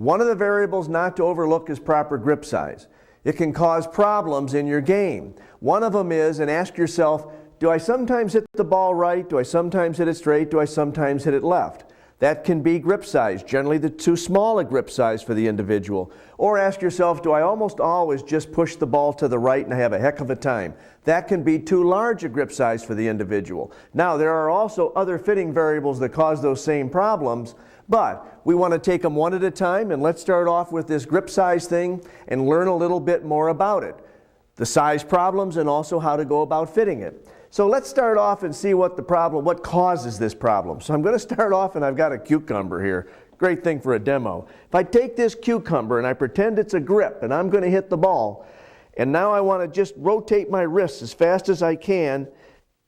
One of the variables not to overlook is proper grip size. It can cause problems in your game. One of them is, and ask yourself, do I sometimes hit the ball right? Do I sometimes hit it straight? Do I sometimes hit it left? That can be grip size, generally too small a grip size for the individual. Or ask yourself, do I almost always just push the ball to the right and I have a heck of a time? That can be too large a grip size for the individual. Now, there are also other fitting variables that cause those same problems, but we want to take them one at a time, and let's start off with this grip size thing and learn a little bit more about it. The size problems and also how to go about fitting it. So let's start off and see what causes this problem. So I'm going to start off, and I've got a cucumber here. Great thing for a demo. If I take this cucumber and I pretend it's a grip and I'm going to hit the ball, and now I want to just rotate my wrists as fast as I can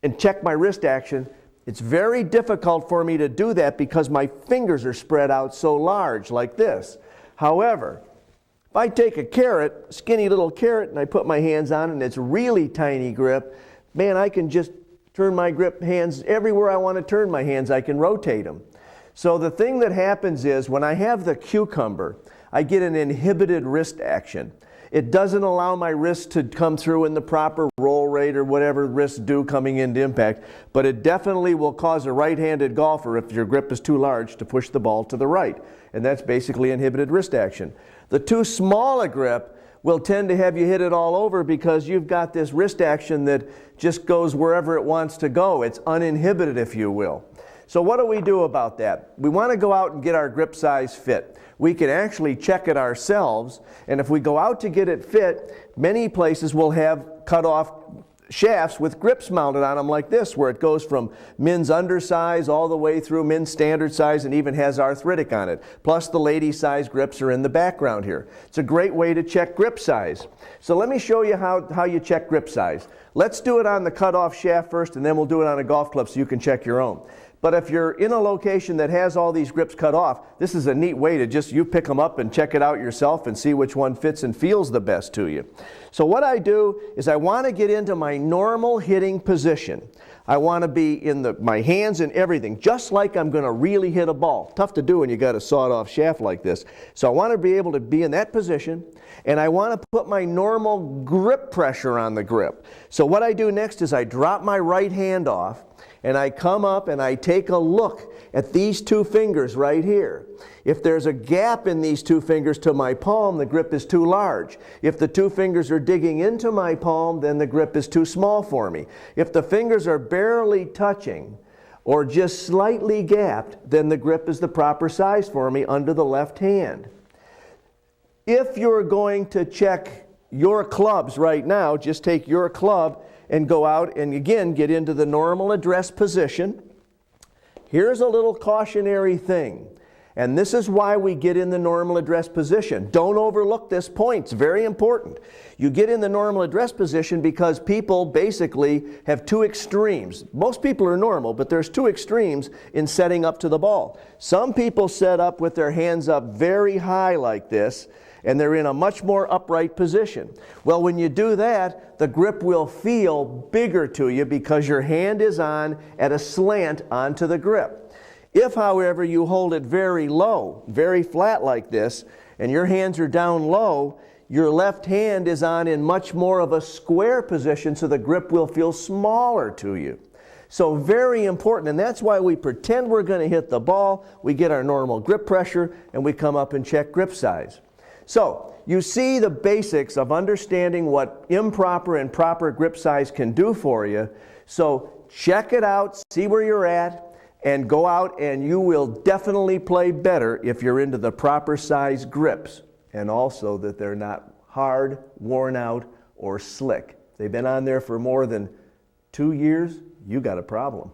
and check my wrist action, it's very difficult for me to do that because my fingers are spread out so large like this. However, if I take a carrot, skinny little carrot, and I put my hands on it and it's really tiny grip, man, I can just turn my grip hands everywhere I want to turn my hands. I can rotate them. So the thing that happens is when I have the cucumber, I get an inhibited wrist action. It doesn't allow my wrist to come through in the proper roll rate or whatever wrists do coming into impact, but it definitely will cause a right-handed golfer, if your grip is too large, to push the ball to the right. And that's basically inhibited wrist action. The too small a grip will tend to have you hit it all over because you've got this wrist action that just goes wherever it wants to go. It's uninhibited, if you will. So what do we do about that? We want to go out and get our grip size fit. We can actually check it ourselves, and if we go out to get it fit, many places will have cut off shafts with grips mounted on them like this, where it goes from men's undersize all the way through men's standard size and even has arthritic on it. Plus the lady size grips are in the background here. It's a great way to check grip size. So let me show you how you check grip size. Let's do it on the cut off shaft first, and then we'll do it on a golf club so you can check your own. But if you're in a location that has all these grips cut off, this is a neat way to you pick them up and check it out yourself and see which one fits and feels the best to you. So what I do is I want to get into my normal hitting position. I want to be in my hands and everything, just like I'm going to really hit a ball. Tough to do when you got a sawed-off shaft like this. So I want to be able to be in that position, and I want to put my normal grip pressure on the grip. So what I do next is I drop my right hand off, and I come up and I take a look at these two fingers right here. If there's a gap in these two fingers to my palm, the grip is too large. If the two fingers are digging into my palm, then the grip is too small for me. If the fingers are barely touching or just slightly gapped, then the grip is the proper size for me under the left hand. If you're going to check your clubs right now, just take your club and go out and again get into the normal address position. Here's a little cautionary thing, and this is why we get in the normal address position. Don't overlook this point, it's very important. You get in the normal address position because people basically have two extremes. Most people are normal, but there's two extremes in setting up to the ball. Some people set up with their hands up very high like this, and they're in a much more upright position. Well, when you do that, the grip will feel bigger to you because your hand is on at a slant onto the grip. If, however, you hold it very low, very flat like this, and your hands are down low, your left hand is on in much more of a square position, so the grip will feel smaller to you. So very important, and that's why we pretend we're going to hit the ball, we get our normal grip pressure, and we come up and check grip size. So, you see the basics of understanding what improper and proper grip size can do for you. So, check it out, see where you're at, and go out and you will definitely play better if you're into the proper size grips. And also that they're not hard, worn out, or slick. They've been on there for more than 2 years, you got a problem.